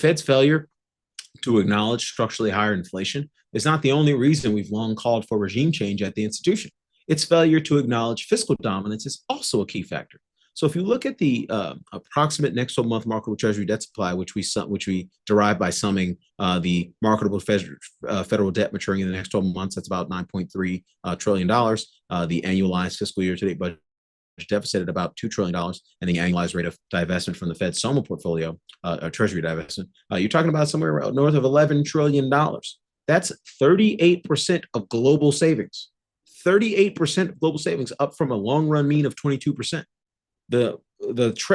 Fed's failure to acknowledge structurally higher inflation is not the only reason we've long called for regime change at the institution. Its failure to acknowledge fiscal dominance is also a key factor. So if you look at the approximate next 12-month marketable Treasury debt supply, which we derive by summing the marketable federal debt maturing in the next 12 months, that's about $9.3 trillion. The annualized fiscal year to date budget deficit at about $2 trillion, and the annualized rate of divestment from the Fed's SOMA portfolio, Treasury divestment, you're talking about somewhere around north of $11 trillion. That's 38% of global savings. 38% of global savings, up from a long run mean of 22%.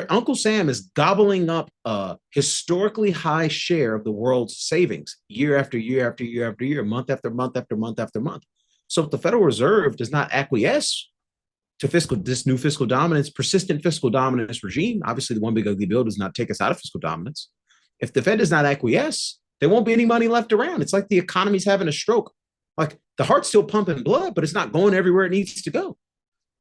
Uncle Sam is gobbling up a historically high share of the world's savings year after year after year after year, month after month after month after month. So if the Federal Reserve does not acquiesce to this new fiscal dominance, persistent fiscal dominance regime, obviously the one big ugly bill does not take us out of fiscal dominance. If the Fed does not acquiesce, there won't be any money left around. It's like the economy's having a stroke. Like the heart's still pumping blood, but it's not going everywhere it needs to go.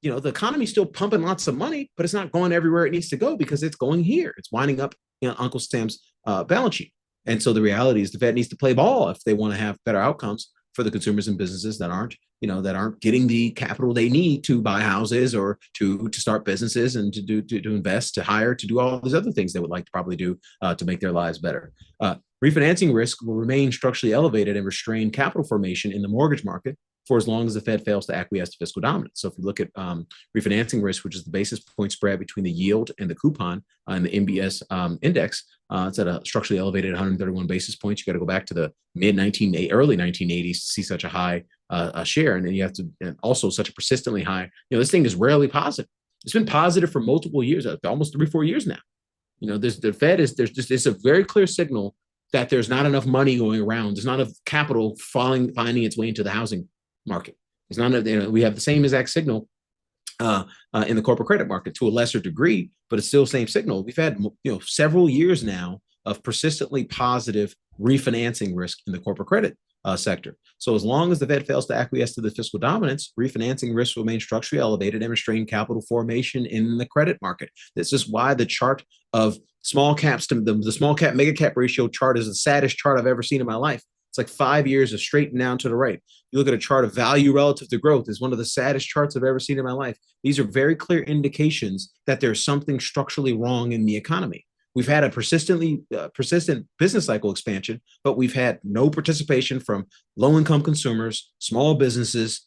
The economy's still pumping lots of money, but it's not going everywhere it needs to go because it's going here. It's winding up Uncle Sam's balance sheet. And so the reality is the Fed needs to play ball if they want to have better outcomes for the consumers and businesses that aren't getting the capital they need to buy houses or to start businesses and to invest, to hire, to do all these other things they would like to probably do to make their lives better. Refinancing risk will remain structurally elevated and restrain capital formation in the mortgage market for as long as the Fed fails to acquiesce to fiscal dominance. So if you look at refinancing risk, which is the basis point spread between the yield and the coupon and the MBS index, it's at a structurally elevated 131 basis points. You got to go back to the early 1980s to see such a high share. And then you have to, and also such a persistently high, this thing is rarely positive. It's been positive for multiple years, almost 3-4 years now. The Fed it's a very clear signal that there's not enough money going around. There's not enough capital finding its way into the housing market. It's not, we have the same exact signal in the corporate credit market to a lesser degree, but it's still the same signal. We've had several years now of persistently positive refinancing risk in the corporate credit sector. So as long as the Fed fails to acquiesce to the fiscal dominance, refinancing risk will remain structurally elevated and restrain capital formation in the credit market. This is why the chart of small caps to the small cap mega cap ratio chart is the saddest chart I've ever seen in my life. It's like 5 years of straight and down to the right. You look at a chart of value relative to growth, is one of the saddest charts I've ever seen in my life. These are very clear indications that there's something structurally wrong in the economy. We've had a persistent business cycle expansion, but we've had no participation from low-income consumers, small businesses,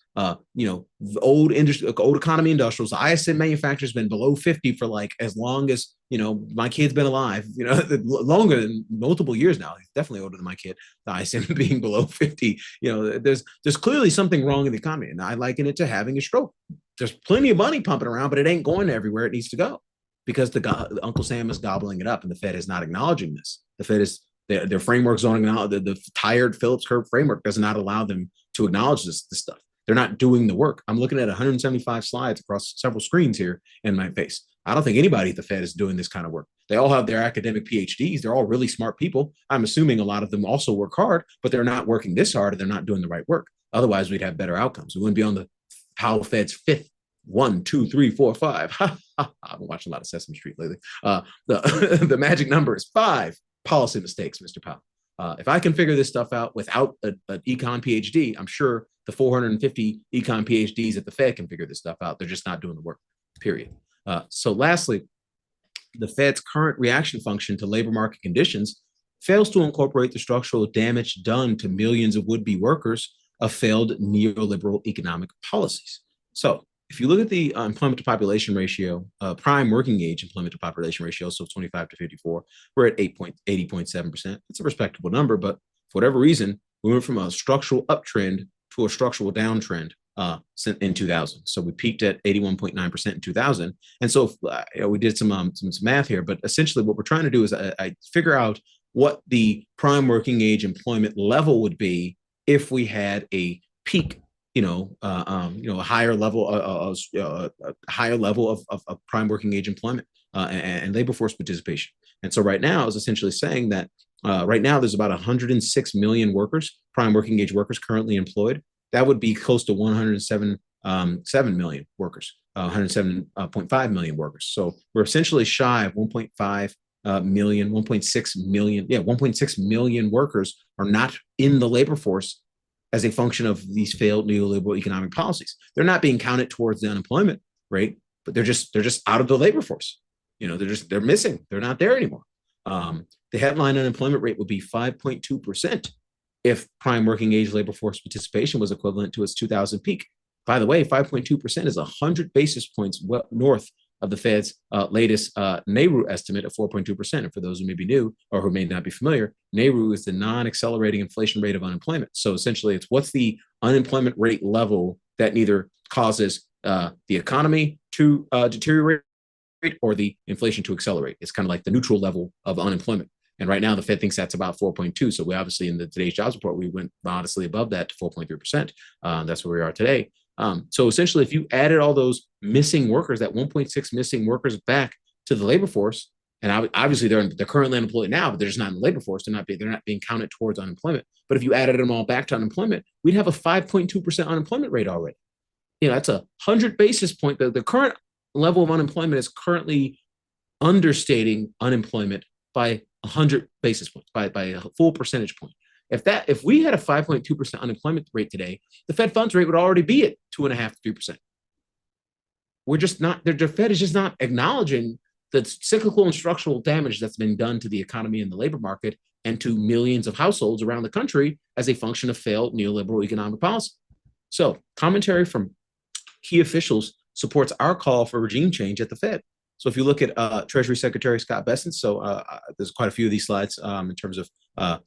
old economy industrials. The ISM manufacturer's been below 50 for like as long as my kid's been alive. Longer than multiple years now. He's definitely older than my kid. The ISM being below 50. There's clearly something wrong in the economy, and I liken it to having a stroke. There's plenty of money pumping around, but it ain't going everywhere it needs to go, because Uncle Sam is gobbling it up, and the Fed is not acknowledging this. The Fed is their frameworks don't acknowledge the tired Phillips curve framework does not allow them to acknowledge this stuff. They're not doing the work. I'm looking at 175 slides across several screens here in my face. I don't think anybody at the Fed is doing this kind of work. They all have their academic PhDs. They're all really smart people. I'm assuming a lot of them also work hard, but they're not working this hard, and they're not doing the right work. Otherwise, we'd have better outcomes. We wouldn't be on the Powell Fed's fifth 1, 2, 3, 4, 5. I've been watching a lot of Sesame Street lately. The magic number is 5 policy mistakes, Mr. Powell. If I can figure this stuff out without an econ PhD, I'm sure the 450 econ PhDs at the Fed can figure this stuff out. They're just not doing the work, period. So lastly, the Fed's current reaction function to labor market conditions fails to incorporate the structural damage done to millions of would-be workers of failed neoliberal economic policies. So if you look at the employment to population ratio, prime working age employment to population ratio, so 25 to 54, we're at 80.7%. It's a respectable number, but for whatever reason, we went from a structural uptrend to a structural downtrend in 2000. So we peaked at 81.9% in 2000. And so we did some math here, but essentially what we're trying to do is I figure out what the prime working age employment level would be if we had a peak, a higher level of prime working age employment and labor force participation. And so right now is essentially saying that right now there's about 106 million workers, prime working age workers currently employed. That would be close to 107 million workers, 107.5 million workers. So we're essentially shy of 1.5 million, 1.6 million, 1.6 million workers are not in the labor force as a function of these failed neoliberal economic policies. They're not being counted towards the unemployment rate, but they're just out of the labor force. They're missing. They're not there anymore. The headline unemployment rate would be 5.2% if prime working age labor force participation was equivalent to its 2000 peak. By the way, 5.2% is 100 basis points north of the Fed's latest NARU estimate of 4.2%. And for those who may be new or who may not be familiar, NARU is the non-accelerating inflation rate of unemployment. So essentially, it's what's the unemployment rate level that neither causes the economy to deteriorate or the inflation to accelerate. It's kind of like the neutral level of unemployment. And right now, the Fed thinks that's about 4.2. So we obviously, in today's jobs report, we went modestly above that to 4.3%. That's where we are today. So essentially, if you added all those missing workers, that 1.6 missing workers back to the labor force, and obviously they're currently unemployed now, but they're just not in the labor force. They're not being counted towards unemployment. But if you added them all back to unemployment, we'd have a 5.2% unemployment rate already. That's 100 basis point. The current level of unemployment is currently understating unemployment by 100 basis points, by a full percentage point. If we had a 5.2% unemployment rate today, the Fed funds rate would already be at 2.5% to 3%. We're just not, the Fed is just not acknowledging the cyclical and structural damage that's been done to the economy and the labor market and to millions of households around the country as a function of failed neoliberal economic policy. So commentary from key officials supports our call for regime change at the Fed. So if you look at Treasury Secretary Scott Bessent, so there's quite a few of these slides in terms of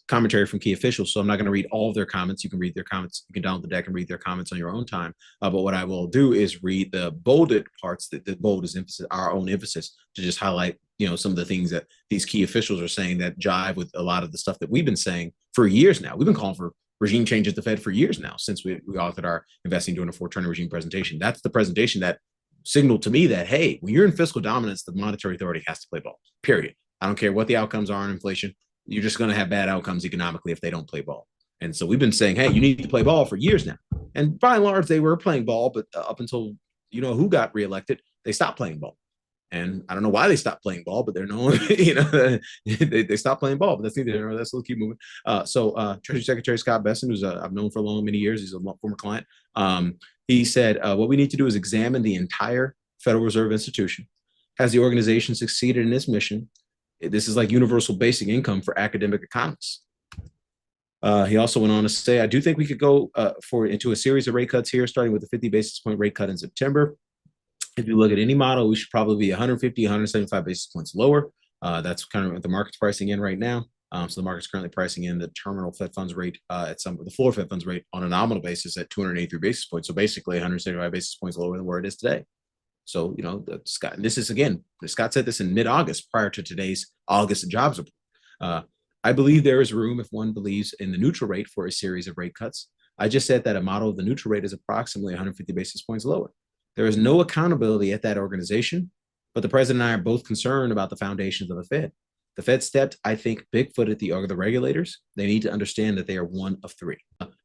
commentary from key officials. So I'm not going to read all of their comments. You can read their comments. You can download the deck and read their comments on your own time. But what I will do is read the bolded parts, that the bold is emphasis, our own emphasis, to just highlight some of the things that these key officials are saying that jive with a lot of the stuff that we've been saying for years now. We've been calling for regime change at the Fed for years now, since we authored our Investing During a Four-Turner Regime presentation. That's the presentation that signaled to me that, hey, when you're in fiscal dominance, the monetary authority has to play ball, period. I don't care what the outcomes are on inflation. You're just going to have bad outcomes economically if they don't play ball. And so we've been saying, hey, you need to play ball for years now. And by and large, they were playing ball, but up until who got reelected, they stopped playing ball. And I don't know why they stopped playing ball, but they're known, they stopped playing ball, but that's neither. That's we'll keep moving. So Treasury Secretary Scott Bessent, who's I've known for many years, he's a former client. He said, what we need to do is examine the entire Federal Reserve institution. Has the organization succeeded in its mission? This is like universal basic income for academic economists. He also went on to say, I do think we could go into a series of rate cuts here, starting with a 50 basis point rate cut in September. If you look at any model, we should probably be 150, 175 basis points lower. That's kind of what the market's pricing in right now. So the market's currently pricing in the terminal Fed funds rate the floor Fed funds rate on a nominal basis at 283 basis points. So basically 175 basis points lower than where it is today. So, Scott, this is, again, Scott said this in mid-August prior to today's August jobs report. I believe there is room if one believes in the neutral rate for a series of rate cuts. I just said that a model of the neutral rate is approximately 150 basis points lower. There is no accountability at that organization, but the president and I are both concerned about the foundations of the Fed. The Fed stepped, I think, big-footed the regulators. They need to understand that they are one of three.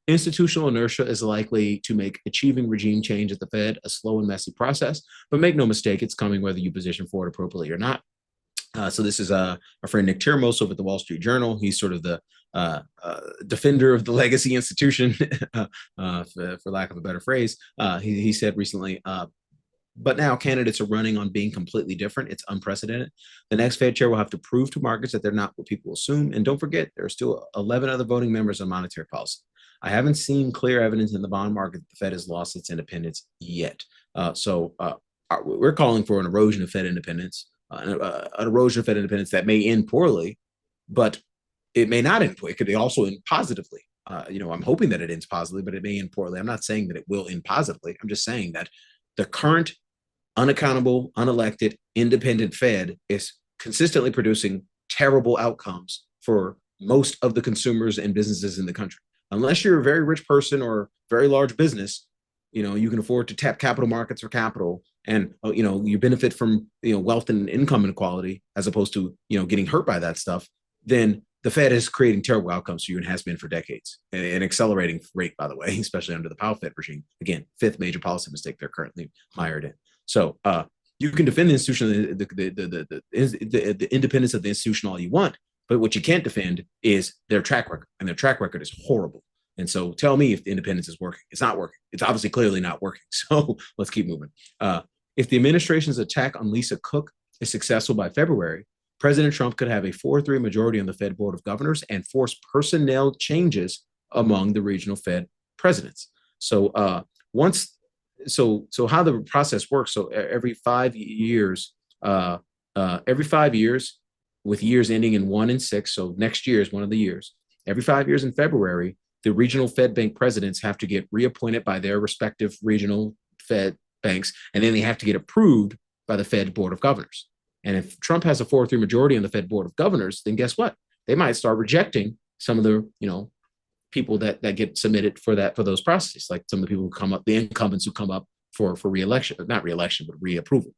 Institutional inertia is likely to make achieving regime change at the Fed a slow and messy process, but make no mistake, it's coming whether you position for it appropriately or not. So this is our friend Nick Tiramos over at the Wall Street Journal. He's sort of the defender of the legacy institution, for lack of a better phrase. He said recently, but now candidates are running on being completely different. It's unprecedented. The next Fed chair will have to prove to markets that they're not what people assume. And don't forget, there are still 11 other voting members on monetary policy. I haven't seen clear evidence in the bond market that the Fed has lost its independence yet. So we're calling for an erosion of Fed independence, an erosion of Fed independence that may end poorly, but it may not end poorly. It could also end positively. I'm hoping that it ends positively, but it may end poorly. I'm not saying that it will end positively. I'm just saying that the current unaccountable, unelected, independent Fed is consistently producing terrible outcomes for most of the consumers and businesses in the country. Unless you're a very rich person or very large business, you can afford to tap capital markets for capital, and you benefit from wealth and income inequality as opposed to getting hurt by that stuff. Then the Fed is creating terrible outcomes for you and has been for decades, an accelerating rate, by the way, especially under the Powell Fed regime. Again, fifth major policy mistake they're currently mired in. So You can defend the institution, the independence of the institution all you want, but what you can't defend is their track record, and their track record is horrible. And so tell me if the independence is working. It's not working. It's obviously clearly not working. So let's keep moving. If the administration's attack on Lisa Cook is successful by February, President Trump could have a 4-3 majority on the Fed Board of Governors and force personnel changes among the regional Fed presidents. So so how the process works. So every 5 years, with years ending in 1 and 6. So next year is one of the years. Every 5 years in February, the regional Fed bank presidents have to get reappointed by their respective regional Fed banks, and then they have to get approved by the Fed Board of Governors. And if Trump has a 4-3 majority on the Fed Board of Governors, then guess what? They might start rejecting some of the, people that get submitted for those processes, like some of the people who come up, the incumbents who come up for reelection, not reelection, but reapproval.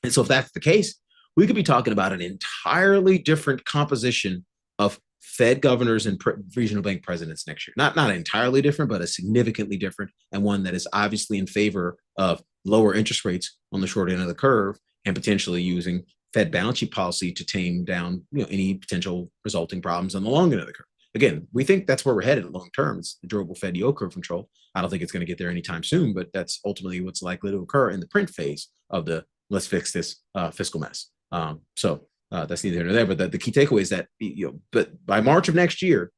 And so if that's the case, we could be talking about an entirely different composition of Fed governors and regional bank presidents next year. Not entirely different, but a significantly different, and one that is obviously in favor of lower interest rates on the short end of the curve and potentially using Fed balance sheet policy to tame down any potential resulting problems on the long end of the curve. Again, we think that's where we're headed long term. It's the durable Fed yield curve control. I don't think it's going to get there anytime soon, but that's ultimately what's likely to occur in the print phase of the let's fix this fiscal mess. So that's neither here nor there. But the key takeaway is that but by March of next year,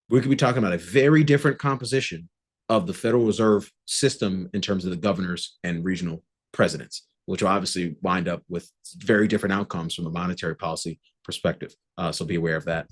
we could be talking about a very different composition of the Federal Reserve system in terms of the governors and regional presidents, which will obviously wind up with very different outcomes from a monetary policy perspective. So be aware of that.